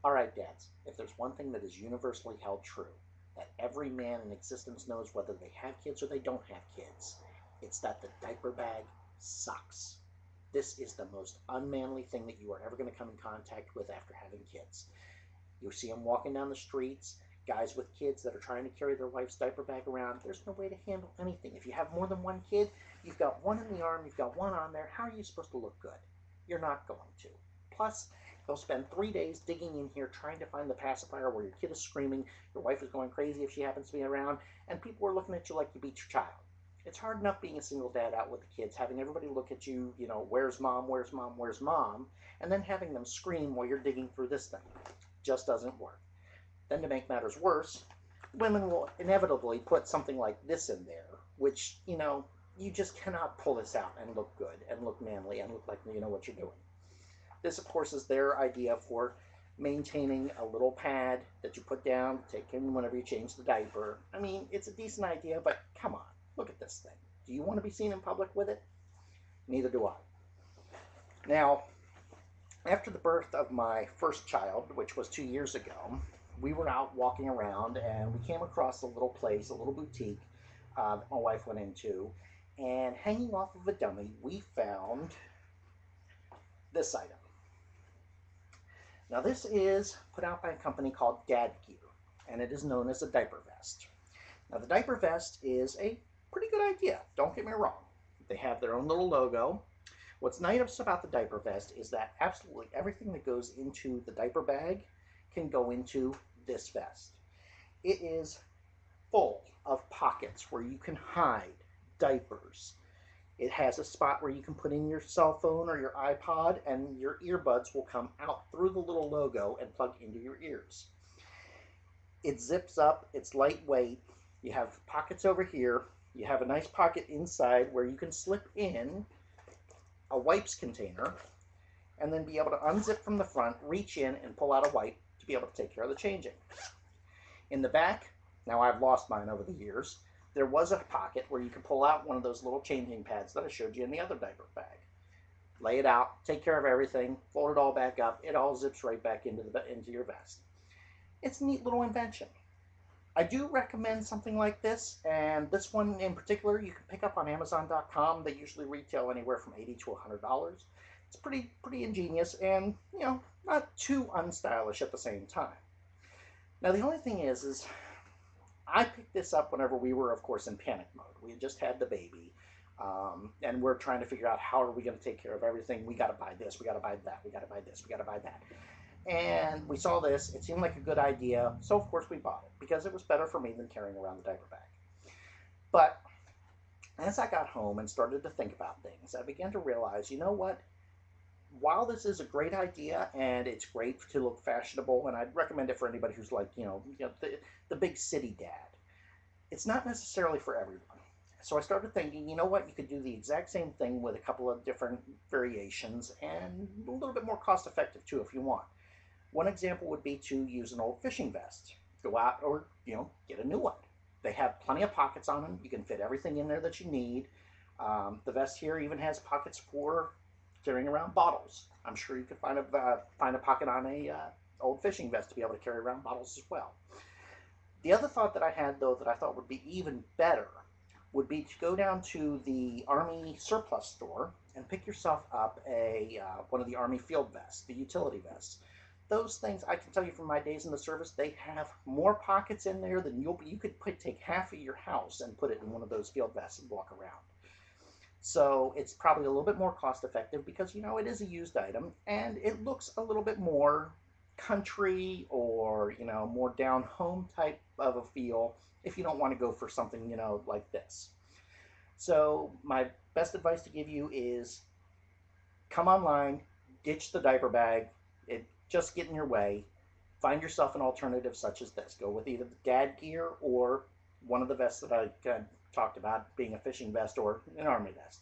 All right, dads, if there's one thing that is universally held true, that every man in existence knows whether they have kids or they don't have kids, it's that the diaper bag sucks. This is the most unmanly thing that you are ever going to come in contact with after having kids. You see them walking down the streets, guys with kids that are trying to carry their wife's diaper bag around. There's no way to handle anything. If you have more than one kid, you've got one in the arm, you've got one on there. How are you supposed to look good? You're not going to. Plus, you'll spend 3 days digging in here trying to find the pacifier where your kid is screaming, your wife is going crazy if she happens to be around, and people are looking at you like you beat your child. It's hard enough being a single dad out with the kids, having everybody look at you, where's mom, where's mom, where's mom, and then having them scream while you're digging through this thing. Just doesn't work. Then to make matters worse, women will inevitably put something like this in there, which, you just cannot pull this out and look good and look manly and look like you know what you're doing. This, of course, is their idea for maintaining a little pad that you put down, take in whenever you change the diaper. I mean, it's a decent idea, but come on, look at this thing. Do you want to be seen in public with it? Neither do I. Now, after the birth of my first child, which was 2 years ago, we were out walking around and we came across a little place, a little boutique that my wife went into. And hanging off of a dummy, we found this item. Now, this is put out by a company called Dad Gear, and it is known as a diaper vest. Now, the diaper vest is a pretty good idea, don't get me wrong. They have their own little logo. What's nice about the diaper vest is that absolutely everything that goes into the diaper bag can go into this vest. It is full of pockets where you can hide diapers. It has a spot where you can put in your cell phone or your iPod, and your earbuds will come out through the little logo and plug into your ears. It zips up, it's lightweight. You have pockets over here. You have a nice pocket inside where you can slip in a wipes container and then be able to unzip from the front, reach in, and pull out a wipe to be able to take care of the changing. In the back, now I've lost mine over the years, there was a pocket where you could pull out one of those little changing pads that I showed you in the other diaper bag. Lay it out, take care of everything, fold it all back up, it all zips right back into your vest. It's a neat little invention. I do recommend something like this, and this one in particular you can pick up on Amazon.com. They usually retail anywhere from $80 to $100. It's pretty ingenious and, not too unstylish at the same time. Now, the only thing is I picked this up whenever we were, of course, in panic mode. We had just had the baby, and we're trying to figure out how are we going to take care of everything. We got to buy this, we got to buy that, we got to buy this, we got to buy that. And we saw this. It seemed like a good idea, so of course we bought it because it was better for me than carrying around the diaper bag. But as I got home and started to think about things, I began to realize, you know what? While this is a great idea and it's great to look fashionable, and I'd recommend it for anybody who's like, the big city dad, it's not necessarily for everyone. So I started thinking, you know what, you could do the exact same thing with a couple of different variations and a little bit more cost effective too if you want. One example would be to use an old fishing vest. Go out or, get a new one. They have plenty of pockets on them. You can fit everything in there that you need. The vest here even has pockets for carrying around bottles. I'm sure you could find a pocket on a old fishing vest to be able to carry around bottles as well. The other thought that I had, though, that I thought would be even better would be to go down to the Army surplus store and pick yourself up one of the Army field vests, the utility vests. Those things, I can tell you from my days in the service, they have more pockets in there than you could take half of your house and put it in one of those field vests and walk around. So it's probably a little bit more cost effective because, it is a used item and it looks a little bit more country or, more down home type of a feel if you don't want to go for something, like this. So my best advice to give you is come online, ditch the diaper bag. It just get in your way. Find yourself an alternative such as this. Go with either the dad gear or one of the vests that I talked about, being a fishing vest or an army vest.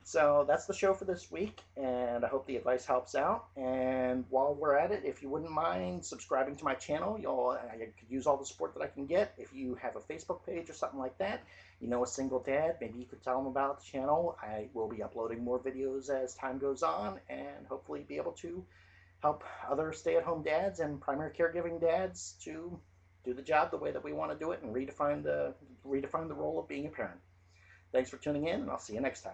So that's the show for this week, and I hope the advice helps out. And while we're at it, if you wouldn't mind subscribing to my channel, I could use all the support that I can get. If you have a Facebook page or something like that, a single dad, maybe you could tell them about the channel. I will be uploading more videos as time goes on, and hopefully be able to help other stay-at-home dads and primary caregiving dads to do the job the way that we want to do it and redefine the role of being a parent. Thanks for tuning in, and I'll see you next time.